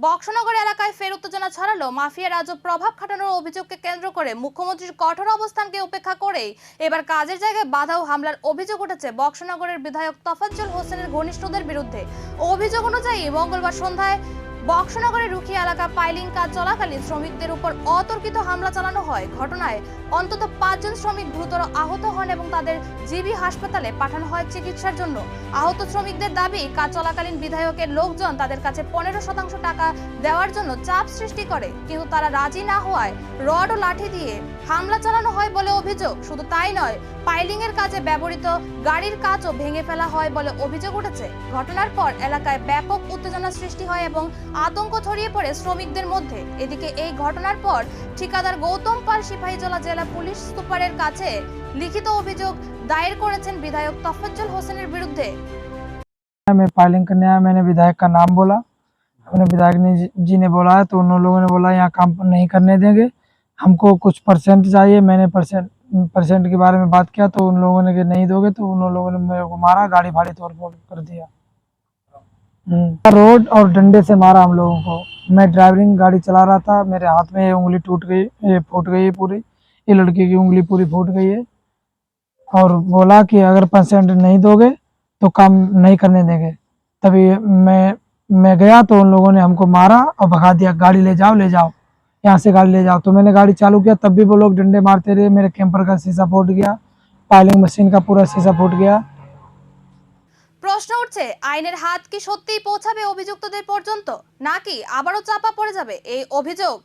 বক্সনগর এলাকায় ফের উত্তেজনা ছড়ালো। মাফিয়া রাজব প্রভাব খাটানোর অভিযোগকে কেন্দ্র করে মুখ্যমন্ত্রীর কঠোর অবস্থানকে উপেক্ষা করেই এবার কাজের জায়গায় বাধা ও হামলার অভিযোগ উঠেছে বক্সনগরের বিধায়ক তোফাজ্জল হোসেনের ঘনিষ্ঠদের বিরুদ্ধে। অভিযোগ অনুযায়ী মঙ্গলবার সন্ধ্যায় বক্সনগরের রুখিয়া এলাকা পাইলিং কাজ চলাকালীন শ্রমিকদের উপর অতর্কিত হামলা চালানো হয়। ঘটনায় অন্তত 5 জন শ্রমিক গুরুতর আহত হন এবং তাদের জিবি হাসপাতালে পাঠানো হয় চিকিৎসার জন্য। আহত শ্রমিকদের দাবি, কাজ চলাকালীন বিধায়কের লোকজন তাদের কাছে 15% টাকা দেওয়ার জন্য চাপ সৃষ্টি করে, কিন্তু তারা রাজি না হওয়ায় রড ও লাঠি দিয়ে হামলা চালানো হয় বলে অভিযোগ। শুধু তাই নয়, পাইলিং এর কাজে ব্যবহৃত গাড়ির কাঁচও ভেঙে ফেলা হয় বলে অভিযোগ উঠেছে। ঘটনার পর এলাকায় ব্যাপক উত্তেজনা সৃষ্টি হয় এবং আতঙ্ক ছড়িয়ে পড়ে শ্রমিকদের মধ্যে। এদিকে এই ঘটনার পর ঠিকাদার গৌতম পাল সিপাহীজলা জেলা পুলিশ সুপারের কাছে লিখিত অভিযোগ दायर करेছেন विधायक তোফাজ্জল হোসেনের বিরুদ্ধে। मैं फाइलिंग करने आया, मैंने विधायक का नाम बोला। अपने विधायक जी ने बोला है तो उन लोगों ने बोला यहाँ काम नहीं करने देंगे, हमको कुछ परसेंट चाहिए। मैंने परसेंट के बारे में बात किया तो उन लोगों ने कि नहीं दोगे, तो उन लोगों ने मेरे को मारा, गाड़ी भाड़ी तोड़ फोड़ कर दिया। रोड और डंडे से मारा हम लोगों को। मैं ड्राइविंग गाड़ी चला रहा था, मेरे हाथ में उंगली टूट गई, ये फूट गई है पूरी, ये लड़की की उंगली पूरी फूट गई है। और बोला कि अगर परसेंट नहीं दोगे तो काम नहीं करने देंगे। तभी मैं गया तो उन लोगों ने हमको मारा और भगा दिया, गाड़ी ले जाओ यहाँ से गाड़ी ले जाओ। तो मैंने गाड़ी चालू किया, तब भी वो लोग डंडे मारते रहे। मेरे कैंपर का शीशा फूट गया, पाइलिंग मशीन का पूरा शीशा फूट गया। প্রশ্ন উঠছে, আইনের হাত কি সত্যিই পৌঁছাবে অভিযুক্তদের পর্যন্ত, নাকি আবারও চাপা পড়ে যাবে এই অভিযোগ?